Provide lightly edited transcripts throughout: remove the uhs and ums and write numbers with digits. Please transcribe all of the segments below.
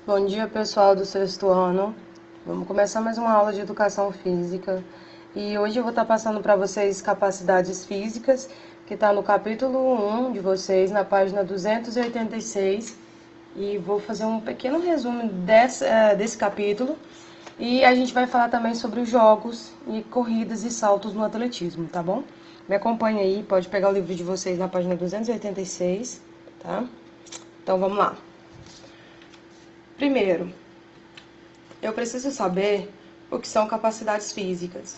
Bom dia, pessoal do sexto ano. Vamos começar mais uma aula de educação física. E hoje eu vou estar passando para vocês capacidades físicas, que está no capítulo 1 de vocês, na página 286. E vou fazer um pequeno resumo desse capítulo. E a gente vai falar também sobre os jogos e corridas e saltos no atletismo, tá bom? Me acompanha aí, pode pegar o livro de vocês na página 286, tá? Então vamos lá. Primeiro, eu preciso saber o que são capacidades físicas.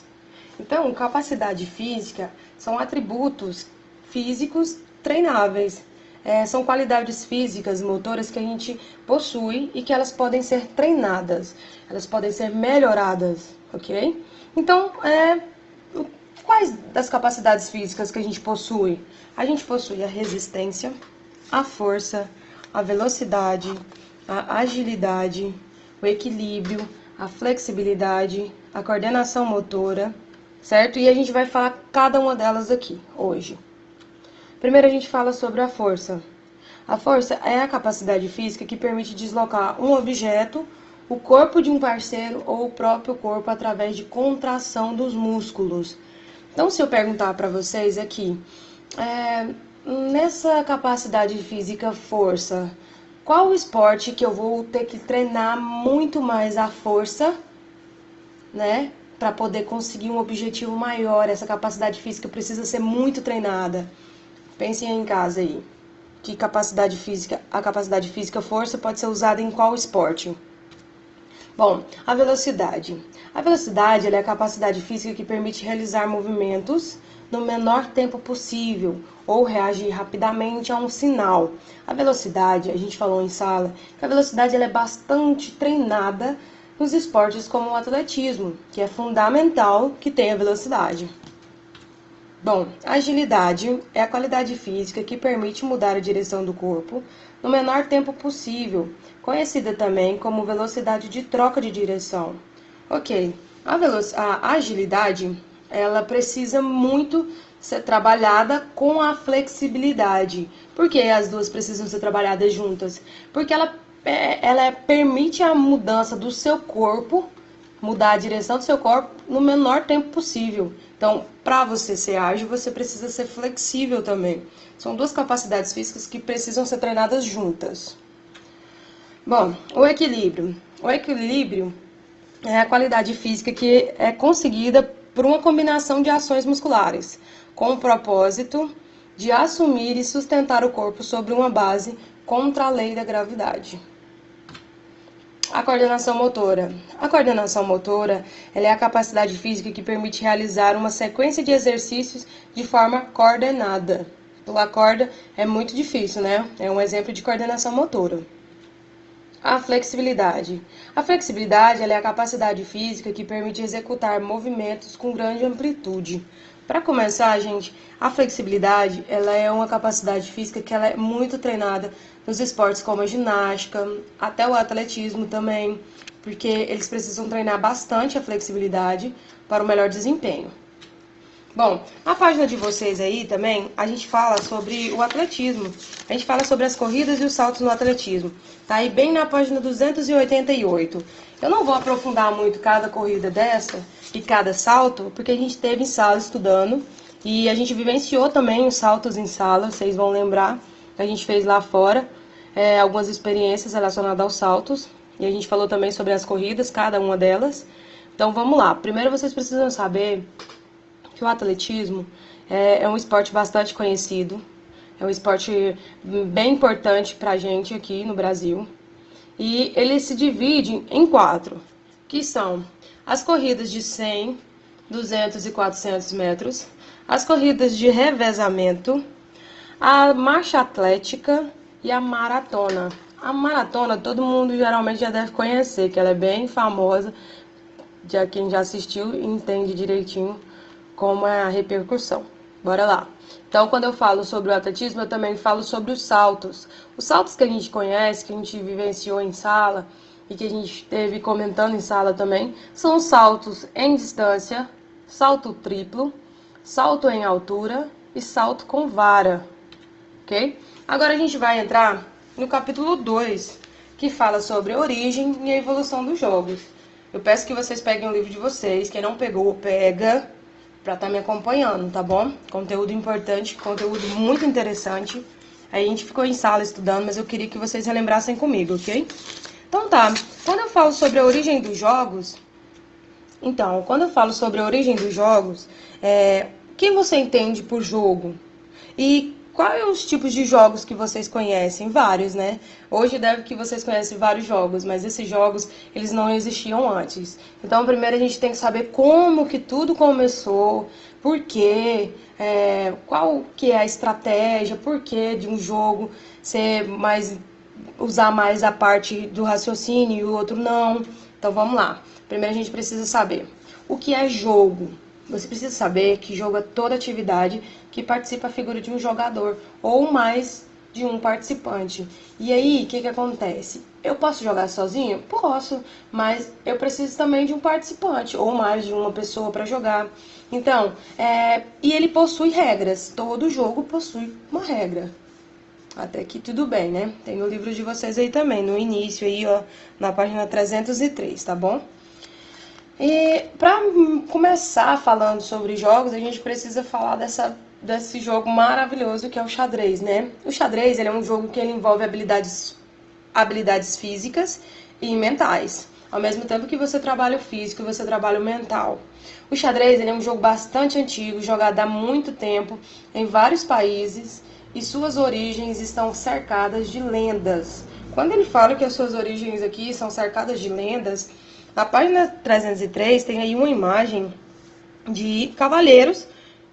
Então, capacidade física são atributos físicos treináveis. São qualidades físicas, motoras que a gente possui e que elas podem ser treinadas, elas podem ser melhoradas, ok? Então, quais das capacidades físicas que a gente possui? A gente possui a resistência, a força, a velocidade, a agilidade, o equilíbrio, a flexibilidade, a coordenação motora, certo? E a gente vai falar cada uma delas aqui hoje. Primeiro a gente fala sobre a força. A força é a capacidade física que permite deslocar um objeto, o corpo de um parceiro ou o próprio corpo através de contração dos músculos. Então, se eu perguntar para vocês aqui, nessa capacidade física força, qual o esporte que eu vou ter que treinar muito mais a força, né? Para poder conseguir um objetivo maior, essa capacidade física precisa ser muito treinada. Pensem aí em casa aí. Que capacidade física, a capacidade física força pode ser usada em qual esporte? Bom, a velocidade. A velocidade ela é a capacidade física que permite realizar movimentos no menor tempo possível ou reagir rapidamente a um sinal. A velocidade, a gente falou em sala, que a velocidade ela é bastante treinada nos esportes como o atletismo, que é fundamental que tenha velocidade. Bom, a agilidade é a qualidade física que permite mudar a direção do corpo no menor tempo possível, conhecida também como velocidade de troca de direção. Ok, a agilidade ela precisa muito ser trabalhada com a flexibilidade. Por que as duas precisam ser trabalhadas juntas? Porque ela permite a mudança do seu corpo, mudar a direção do seu corpo no menor tempo possível. Então, para você ser ágil, você precisa ser flexível também. São duas capacidades físicas que precisam ser treinadas juntas. Bom, o equilíbrio. O equilíbrio é a qualidade física que é conseguida por uma combinação de ações musculares, com o propósito de assumir e sustentar o corpo sobre uma base contra a lei da gravidade. A coordenação motora. A coordenação motora ela é a capacidade física que permite realizar uma sequência de exercícios de forma coordenada. Pular corda é muito difícil, né? É um exemplo de coordenação motora. A flexibilidade. A flexibilidade ela é a capacidade física que permite executar movimentos com grande amplitude. Para começar, gente, a flexibilidade ela é uma capacidade física que ela é muito treinada nos esportes como a ginástica, até o atletismo também, porque eles precisam treinar bastante a flexibilidade para o melhor desempenho. Bom, na página de vocês aí também, a gente fala sobre o atletismo. A gente fala sobre as corridas e os saltos no atletismo. Tá aí bem na página 288. Eu não vou aprofundar muito cada corrida dessa e cada salto, porque a gente teve em sala estudando e a gente vivenciou também os saltos em sala, vocês vão lembrar que a gente fez lá fora algumas experiências relacionadas aos saltos. E a gente falou também sobre as corridas, cada uma delas. Então vamos lá. Primeiro vocês precisam saber que o atletismo é um esporte bastante conhecido, é um esporte bem importante para a gente aqui no Brasil. E ele se divide em 4, que são as corridas de 100, 200 e 400 metros, as corridas de revezamento, a marcha atlética e a maratona. A maratona todo mundo geralmente já deve conhecer, que ela é bem famosa, já quem já assistiu entende direitinho como é a repercussão. Bora lá. Então, quando eu falo sobre o atletismo, eu também falo sobre os saltos. Os saltos que a gente conhece, que a gente vivenciou em sala e que a gente esteve comentando em sala também, são saltos em distância, salto triplo, salto em altura e salto com vara, ok? Agora a gente vai entrar no capítulo 2, que fala sobre a origem e a evolução dos jogos. Eu peço que vocês peguem o livro de vocês, quem não pegou, pega, pra estar me acompanhando, tá bom? Conteúdo importante, conteúdo muito interessante. A gente ficou em sala estudando, mas eu queria que vocês relembrassem comigo, ok? Então tá, quando eu falo sobre a origem dos jogos, o que você entende por jogo? E quais os tipos de jogos que vocês conhecem? Vários, né? Hoje deve que vocês conhecem vários jogos, mas esses jogos, eles não existiam antes. Então, primeiro a gente tem que saber como que tudo começou, por quê, qual que é a estratégia, por que de um jogo usar mais a parte do raciocínio e o outro não. Então, vamos lá. Primeiro a gente precisa saber o que é jogo. Você precisa saber que jogo é toda atividade que participa a figura de um jogador ou mais de um participante. E aí, o que acontece? Eu posso jogar sozinho? Posso, mas eu preciso também de um participante ou mais de uma pessoa para jogar. Então, e ele possui regras. Todo jogo possui uma regra. Até aqui tudo bem, né? Tem no livro de vocês aí também, no início aí, ó, na página 303, tá bom? E para começar falando sobre jogos, a gente precisa falar desse jogo maravilhoso que é o xadrez, né? O xadrez, ele é um jogo que ele envolve habilidades físicas e mentais. Ao mesmo tempo que você trabalha o físico e você trabalha o mental. O xadrez, ele é um jogo bastante antigo, jogado há muito tempo em vários países e suas origens estão cercadas de lendas. Quando ele fala que as suas origens aqui são cercadas de lendas, na página 303 tem aí uma imagem de cavaleiros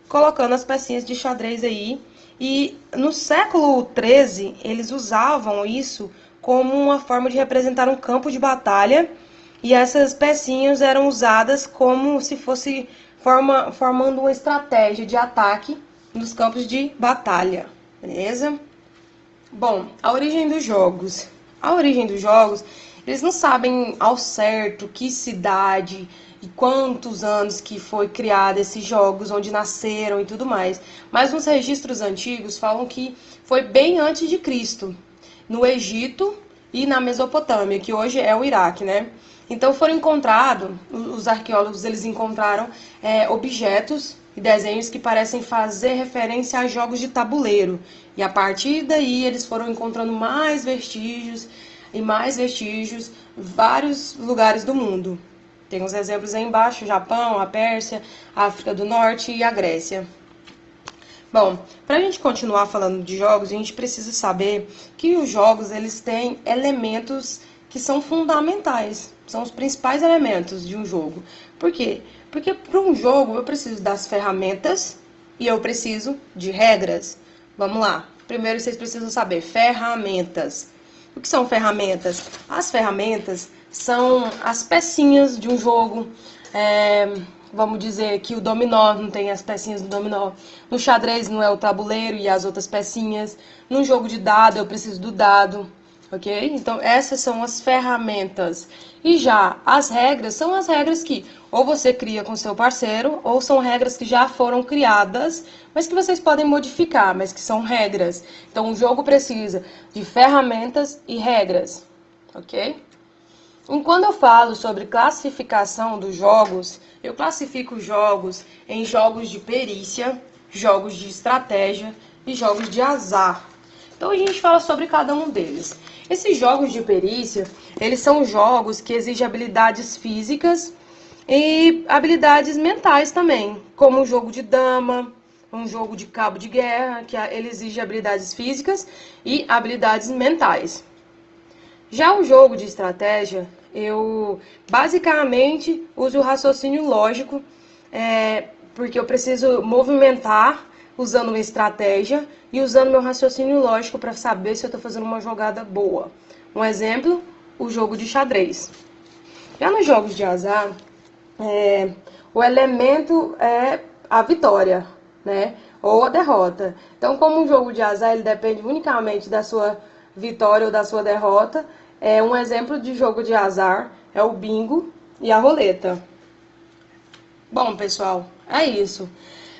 colocando as pecinhas de xadrez aí. E no século XIII, eles usavam isso como uma forma de representar um campo de batalha. E essas pecinhas eram usadas como se fosse formando uma estratégia de ataque nos campos de batalha. Beleza? Bom, a origem dos jogos. Eles não sabem ao certo que cidade e quantos anos que foi criado esses jogos, onde nasceram e tudo mais. Mas nos registros antigos falam que foi bem antes de Cristo, no Egito e na Mesopotâmia, que hoje é o Iraque, né? Então foram encontrados, os arqueólogos eles encontraram objetos e desenhos que parecem fazer referência a jogos de tabuleiro. E a partir daí eles foram encontrando mais vestígios em vários lugares do mundo. Tem uns exemplos aí embaixo: Japão, a Pérsia, a África do Norte e a Grécia. Bom, para a gente continuar falando de jogos, a gente precisa saber que os jogos eles têm elementos que são fundamentais, são os principais elementos de um jogo. Por quê? Porque para um jogo eu preciso das ferramentas e eu preciso de regras. Vamos lá. Primeiro vocês precisam saber ferramentas. O que são ferramentas? As ferramentas são as pecinhas de um jogo. Vamos dizer que o dominó não tem as pecinhas do dominó. No xadrez não é o tabuleiro e as outras pecinhas. Num jogo de dado eu preciso do dado, ok? Então essas são as ferramentas. E já as regras são as regras que ou você cria com seu parceiro, ou são regras que já foram criadas, mas que vocês podem modificar, mas que são regras. Então o jogo precisa de ferramentas e regras, ok? E quando eu falo sobre classificação dos jogos, eu classifico jogos em jogos de perícia, jogos de estratégia e jogos de azar. Então a gente fala sobre cada um deles. Esses jogos de perícia, eles são jogos que exigem habilidades físicas e habilidades mentais também, como um jogo de dama, um jogo de cabo de guerra, que ele exige habilidades físicas e habilidades mentais. Já o jogo de estratégia, eu basicamente uso o raciocínio lógico, porque eu preciso movimentar usando uma estratégia e usando meu raciocínio lógico para saber se eu estou fazendo uma jogada boa. Um exemplo, o jogo de xadrez. Já nos jogos de azar, o elemento é a vitória, né? Ou a derrota. Então, como um jogo de azar ele depende unicamente da sua vitória ou da sua derrota, um exemplo de jogo de azar é o bingo e a roleta. Bom, pessoal, é isso.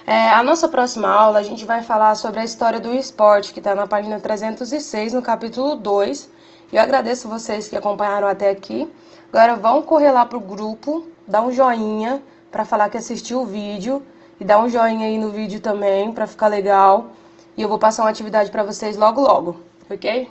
A nossa próxima aula a gente vai falar sobre a história do esporte, que está na página 306, no capítulo 2. Eu agradeço vocês que acompanharam até aqui. Agora vão correr lá pro grupo, dar um joinha para falar que assistiu o vídeo e dar um joinha aí no vídeo também para ficar legal. E eu vou passar uma atividade para vocês logo logo, ok?